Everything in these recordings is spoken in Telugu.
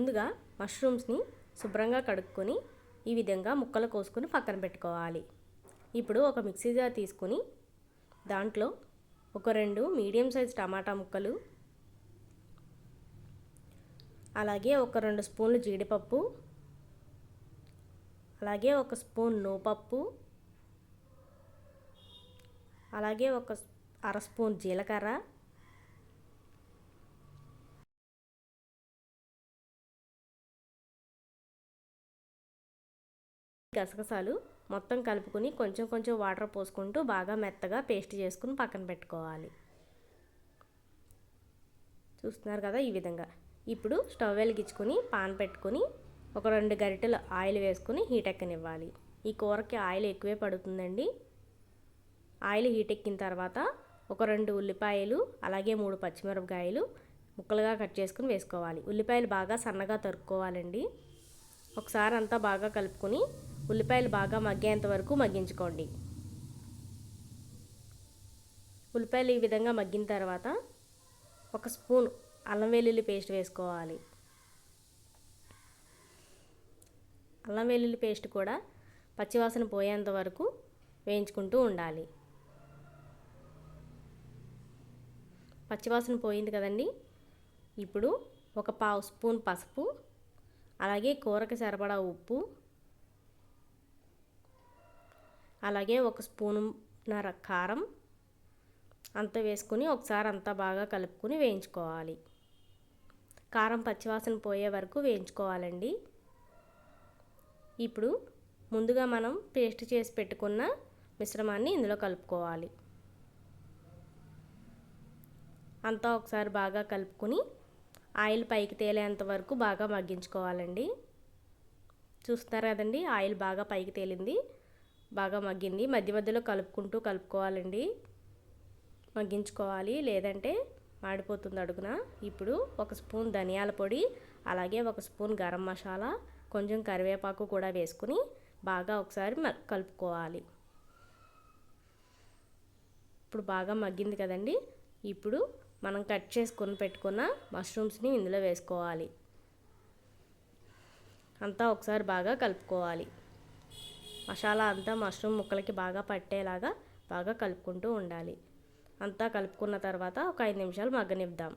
ముందుగా మష్రూమ్స్ని శుభ్రంగా కడుక్కొని ఈ విధంగా ముక్కలు కోసుకొని పక్కన పెట్టుకోవాలి. ఇప్పుడు ఒక మిక్సీ జార్ తీసుకొని దాంట్లో ఒక 2 మీడియం సైజ్ టమాటా ముక్కలు, అలాగే ఒక 2 స్పూన్లు జీడిపప్పు, అలాగే ఒక స్పూన్ నూపప్పు, అలాగే ఒక అర స్పూన్ జీలకర్ర, గసగసాలు మొత్తం కలుపుకొని కొంచెం కొంచెం వాటర్ పోసుకుంటూ బాగా మెత్తగా పేస్ట్ చేసుకుని పక్కన పెట్టుకోవాలి. చూస్తున్నారు కదా ఈ విధంగా. ఇప్పుడు స్టవ్ వెలిగించుకొని పాన్ పెట్టుకొని ఒక 2 గరిటెలు ఆయిల్ వేసుకొని హీట్ ఎక్కనివ్వాలి. ఈ కూరకి ఆయిల్ ఎక్కువే పడుతుందండి. ఆయిల్ హీట్ ఎక్కిన తర్వాత ఒక 2 ఉల్లిపాయలు, అలాగే 3 పచ్చిమిరపకాయలు ముక్కలుగా కట్ చేసుకుని వేసుకోవాలి. ఉల్లిపాయలు బాగా సన్నగా తరుక్కోవాలండి. ఒకసారి అంతా బాగా కలుపుకొని ఉల్లిపాయలు బాగా మగ్గేంత వరకు మగ్గించుకోండి. ఉల్లిపాయలు ఈ విధంగా మగ్గిన తర్వాత ఒక స్పూన్ అల్లం వెల్లుల్లి పేస్ట్ వేసుకోవాలి. అల్లం వెల్లుల్లి పేస్ట్ కూడా పచ్చివాసన పోయేంత వరకు వేయించుకుంటూ ఉండాలి. పచ్చివాసన పోయింది కదండి. ఇప్పుడు ఒక పావు స్పూన్ పసుపు, అలాగే కూరకి సరిపడా ఉప్పు, అలాగే ఒక స్పూన్నర కారం అంతా వేసుకొని ఒకసారి అంతా బాగా కలుపుకొని వేయించుకోవాలి. కారం పచ్చివాసన పోయే వరకు వేయించుకోవాలండి. ఇప్పుడు ముందుగా మనం పేస్ట్ చేసి పెట్టుకున్న మిశ్రమాన్ని ఇందులో కలుపుకోవాలి. అంతా ఒకసారి బాగా కలుపుకొని ఆయిల్ పైకి తేలేంత వరకు బాగా మగ్గించుకోవాలండి. చూస్తున్నారు కదండి, ఆయిల్ బాగా పైకి తేలింది, బాగా మగ్గింది. మధ్య మధ్యలో కలుపుకోవాలండి, మగ్గించుకోవాలి, లేదంటే మాడిపోతుంది అడుగున. ఇప్పుడు ఒక స్పూన్ ధనియాల పొడి, అలాగే ఒక స్పూన్ గరం మసాలా, కొంచెం కరివేపాకు కూడా వేసుకుని బాగా ఒకసారి కలుపుకోవాలి. ఇప్పుడు బాగా మగ్గింది కదండి. ఇప్పుడు మనం కట్ చేసుకొని పెట్టుకున్న మష్రూమ్స్ని ఇందులో వేసుకోవాలి. అంతా ఒకసారి బాగా కలుపుకోవాలి. మసాలా అంతా మష్రూమ్ ముక్కలకి బాగా పట్టేలాగా బాగా కలుపుకుంటూ ఉండాలి. అంతా కలుపుకున్న తర్వాత ఒక 5 నిమిషాలు మగ్గనిద్దాం.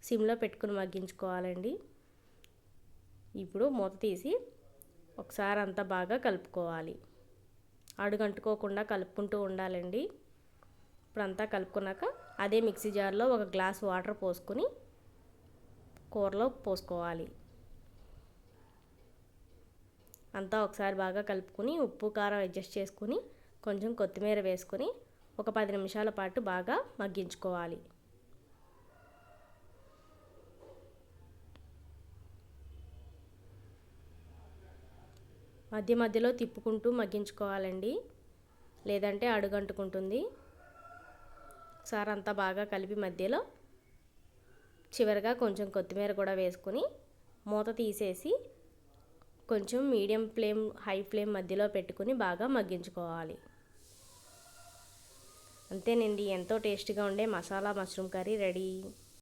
సిమ్లో పెట్టుకుని మగ్గించుకోవాలండి. ఇప్పుడు మూత తీసి ఒకసారి అంతా బాగా కలుపుకోవాలి. అడుగంటుకోకుండా కలుపుకుంటూ ఉండాలండి. ఇప్పుడు అంతా కలుపుకున్నాక అదే మిక్సీ జార్లో ఒక గ్లాస్ వాటర్ పోసుకొని కూరలో పోసుకోవాలి. అంతా ఒకసారి బాగా కలుపుకొని ఉప్పు కారం అడ్జస్ట్ చేసుకుని కొంచెం కొత్తిమీర వేసుకొని ఒక 10 నిమిషాల పాటు బాగా మగ్గించుకోవాలి. మధ్య మధ్యలో తిప్పుకుంటూ మగ్గించుకోవాలండి, లేదంటే అడుగంటుకుంటుంది. ఒకసారి అంతా బాగా కలిపి మధ్యలో చివరిగా కొంచెం కొత్తిమీర కూడా వేసుకొని మూత తీసేసి కొంచెం మీడియం ఫ్లేమ్ హై ఫ్లేమ్ మధ్యలో పెట్టుకుని బాగా మగ్గించుకోవాలి. అంతేనండి, ఎంతో టేస్టీగా ఉండే మసాలా మష్రూమ్ కర్రీ రెడీ.